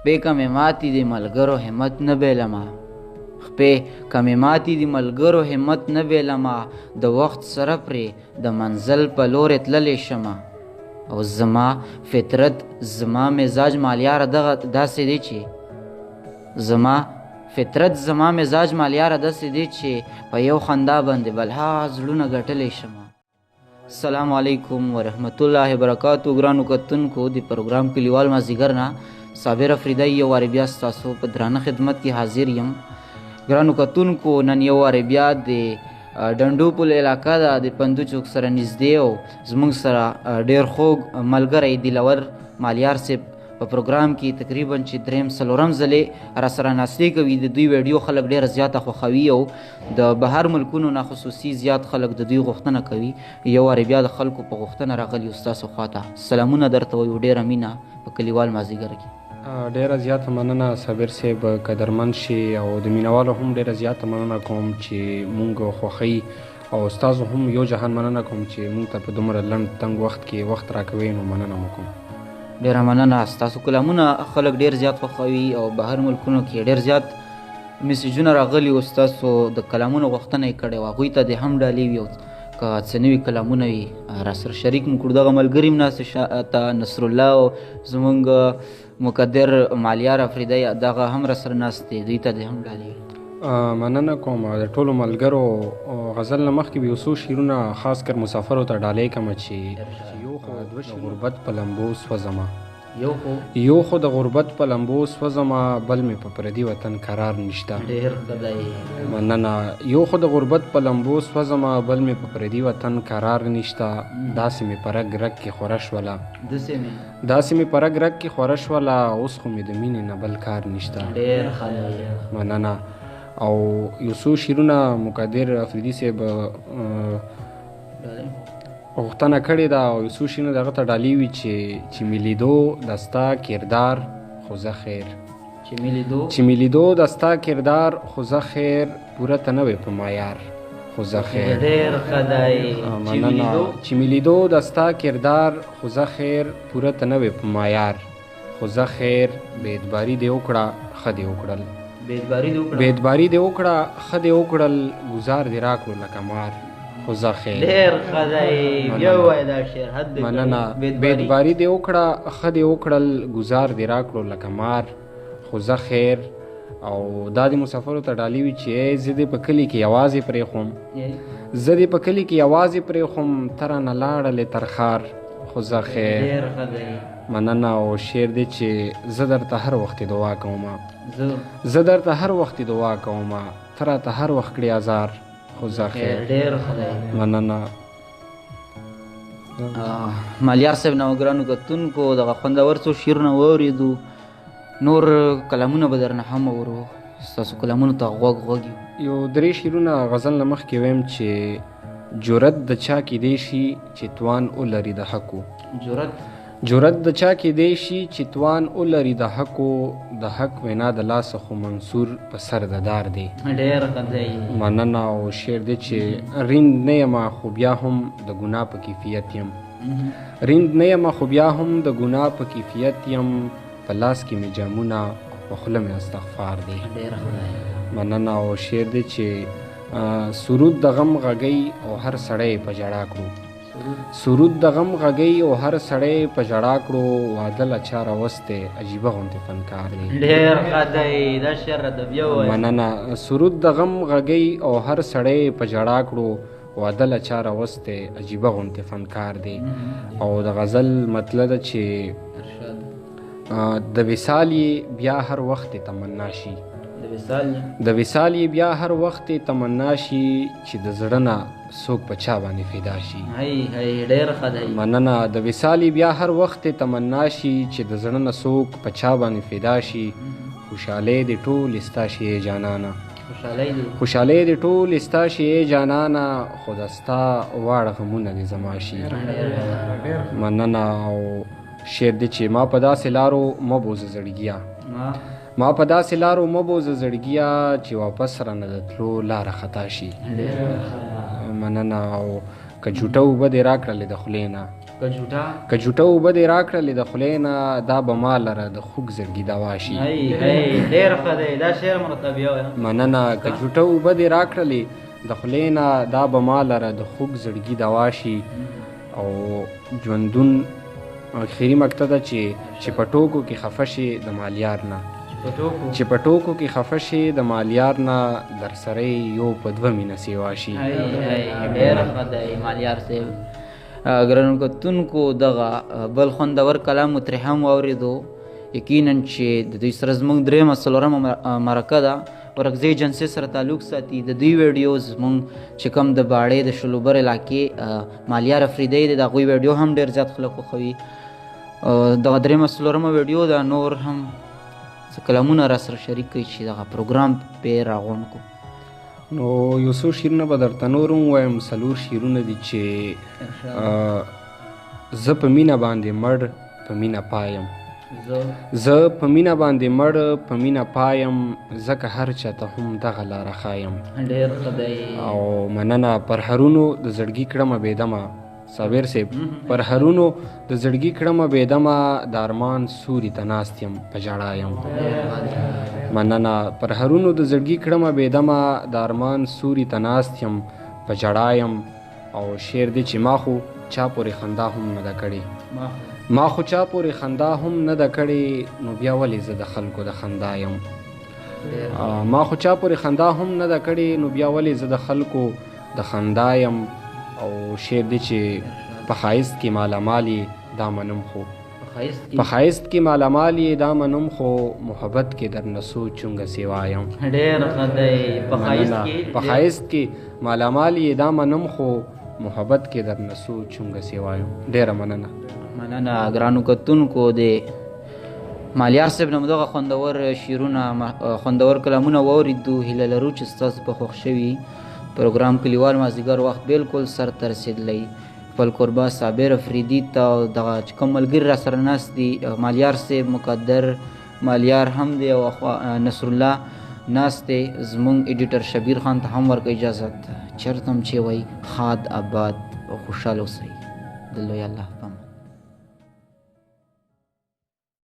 خپې کمې ماتې د ملګرو همت نه بیلمه خپې کمې ماتې د ملګرو همت نه بیلمه د وخت سره پرې د منزل په لورې تللی شمه او زما فطرت زما مزاج مالیاره دغه داسې دی چې زما مزاج مالیاره داسې دی چې په یو خندا باندې بلها زړونه ګټلی شمه. السلام علیکم ورحمت الله وبرکاتو. ګرانو کتونکو د پروګرام کلیوال مازدیګر نه صابر افریدی یو وارې بیا ستاسو په درانه خدمت کې حاضر یم. ګرانو کتونکو نن یو وارې بیا د ډنډو پل علاقه ده د پندو چوک سره نږدې او زموږ سره ډېر خوږ ملګری دلور مالیار صاحب په پروګرام کې تقریبا چې دریم څلورم ځلې راسره ناستې کوي. د دوی ویډیو خلک ډېره زیاته خوښوي او د بهر ملکونو نه خصوصي زیات خلک د دوی غوښتنه کوي. یو وارې بیا د خلکو په غوښتنه راغلي ستاسو خواته سلامونه درته وایو. ډېره مینه په کلیوال مازدیګر کې. ډیره زیاته مننه صابر صاحب قدرمن شي او د مینوالو هم ډیره زیاته مننه کوم چې مونږ خوښوي او ستاسو هم یو جهان مننه کوم چې مونږ ته په دومره لنډ تنګ وخت کې وخت راکوي نو مننه مو کوم. ډیره مننه. ستاسو کلامونه خلک ډیر زیات خوښوي او بهر ملکونو کې ډیر زیات میسیجونه راغلي او ستاسو د کلامونو غوښتنه یې کړې وه. هغوی ته دې هم ډالۍ وي او که څه نوي کلامونه وي راسره شریک مو کړو. دغه ملګري هم ناست شاته نصرالله او زمونږ مقدر مالیار افریدی دغه هم راسره ناست دی. دوی ته دې هم ډالۍ وي. مننه کوم. د ټولو ملګرو غزل نه مخکې به یو څو شعرونه خاص کر مسافرو ته ډالۍ کړمه چې یو خو د غربت په لمبو سوځمه یو خو د غربت په لمبو سوځمه بل مې په پردي وطن قرار نشته. ډېر خدای مننه. یو خو د غربت په لمبو سوځمه بل مې په پردي وطن قرار نشته. داسې مې په رګ رګ کې خوره شوله اوس خو مې د مینې نه بل کار نشته. ډېر خدای مننه. او یو څو شعرونه مقدر افریدي صاحب غوښتنه کړې ده او یو څو شعرونه د هغه ته ډالۍ وي چې مې لیدو د ستا کردار خو زه خیر چې مې لیدو د ستا کردار خو زه خیر پوره ته نه وې په معیار خو زه خیر. ډېر خدای مننه. چې مې لیدو د ستا کردار خو زه خیر پوره ته نه وې په معیار خو زه خیر بې اعتباري دې وکړه ښه دې وکړل ښه دې وکړل ګزار دې راکړو لکه مار خو زه خیر. ډېر خدای بیا ووایه دا شعر حد دی. مننه. بې اعتباري دې وکړه ښه دې وکړل ګزار دې راکړو لکه مار خو زه خیر. او دا د مسافرو ته ډالۍ وي چې زه دې په کلي کې یوازې پرېښوم ته رانه لاړلې تر ښار خو زه خیر. ډېر خدای مننه. او شعر دی چې زه درته هر وخت دعا کوم ته راته هر وخت کړې ازار خو زه خیر. ډېر خدای مننه. مالیار صاحب نه ګرانو کتونکو دغه خوندور څو شعرونه واورېدو. نور کلامونه به درنه هم اورو. ستاسو کلامونو ته غوږ یو. یو درې شعرونه غزل نه مخکې ویم چې جرأت د چا کیدی شي چې توان ولري د حقو جرأت د چا کیدی شي چې توان ولري د حقو د حق وینا د لاسه خو منصور په سر د دار دی. ډېر خدای مننه. او شعر دی چې ریند نه یم خو بیا هم د ګناه په کیفیت یم په لاس کې مې جامونه په خوله مې استغفار دی. ډېر خدای مننه. او شعر دی چې سرود د غم غږی او هر سړی په ژړا کړو واده له چا راوستی عجیبه غوندې فنکار دی. ډېر خدای دا شعر د بیا وایه. مننه. سرود د غم غږی او هر سړی په ژړا کړو واده له چا راوستی عجیبه غوندې فنکار دی. او د غزل مطلب ده چې د وصال یې بیا هر وخت تمنا شي چې د زړه نه څوک په چا باندې فدا شي. ډېر خدای مننه. د وصال یې بیا هر وخت تمنا شي چې د زړه نه څوک په چا باندې فدا شي. خوشحالۍ دې ټول ستا شي جانانه خو د ستا واړه غمونه دې زما شي. مننه. او شعر دی چې ما په داسې لارو مه بوزه زړګیا چې واپس رانه د تلو لاره خطا شي. مننه. او که جوټه اوبه دې راکړلې د خولې نه که جوټه که جوټه اوبه دې راکړلې د خولې نه دا به ما لره د خوږ زړګي دوا شي. ډېر ښه دی دا شعر مرتب یو مننه. که جوټه اوبه دې راکړلې د خولې نه دا به ما لره د خوږ زړګي دوا شي. او ژوندون اخري مقطع ده چې په ټوکو کې خفه شي د مالیار نه، چې په ټوکو کې خفه شي د مالیار نه، در سره یو په دوه مینه سیوا شي. ډېر ښه دی مالیار صاحب. ګرانو کتونکو دغه بل خوندور کلام مو ترې هم واورېدو. یقینا چې د دوی سره زموږ درېیمه څلورمه مرکه ده ورکزۍ جنسې سره تعلق ساتي. د دوی ویډیو زموږ چې کوم د باړې د شلوبر علاقې مالیار افریدی دی د هغوی ویډیو هم ډېر زیات خلک خوښوي. دغه درېیمه څلورمه ویډیو ده. نور هم څه کلامونه را سره شریک کوي چې دغه پروګرام پې راغونډ کړو. نو یو څو شعرونه به درته نور هم ووایم. 4 شعرونه دي چې زه په مینه باندې مړ په مینه پایم، زه په مینه باندې مړ په مینه پایم، ځکه هر چاته هم دغه لاره ښایم. ډېر ښه دی. او مننه. پر هرونو د زړګي کړمه بېدمه صابر صاحب، پر هرونو د زړګي کړمه بېدمه، د ارمان سوري ته ناست یم په ژړا یم. مننه. پر هرونو د زړګي کړمه بېدمه، د ارمان سوري ته ناست یم په ژړا یم. او شعر دی چې ما خو چا پورې خندا هم نه ده کړې، ما خو چا پورې خندا هم نه ده کړې، نو بیا ولې زه د خلکو د خندا یم. ما خو چا پورې خندا هم نه ده کړې، نو بیا ولې زه د خلکو د خندا یم. او شعر دی چې په ښایست کې مالامال یې دا منم خو، په ښایست کې مالامال یې دا منم خو، محبت کې در نسو چونګه سیوا یم. ډېر ښه دی. په ښایست کې مالامال یې دا منم خو، محبت کې در نسو چونګه سیوا یم. ډېره مننه. مننه. ګرانو کتونکو د مالیار صاحب نه مو دغه خوندور شعرونه خوندور کلامونه واورېدو. هیله لرو چې ستاسو په خوښ شوي پروګرام کلیوال مازدیګر وخت بالکل سر ته رسېدلی. خپل کوربه صابر افریدي ته او دغه چې کوم ملګري را سره ناست دي مالیار صاحب مقدر مالیار هم دی او نصر الله ناست دی. زموږ ایډیټر شبیر خان ته هم ورکړه اجازت چېرته هم چې وایي ښاد آباد او خوشحاله اوسئ. د لوی الله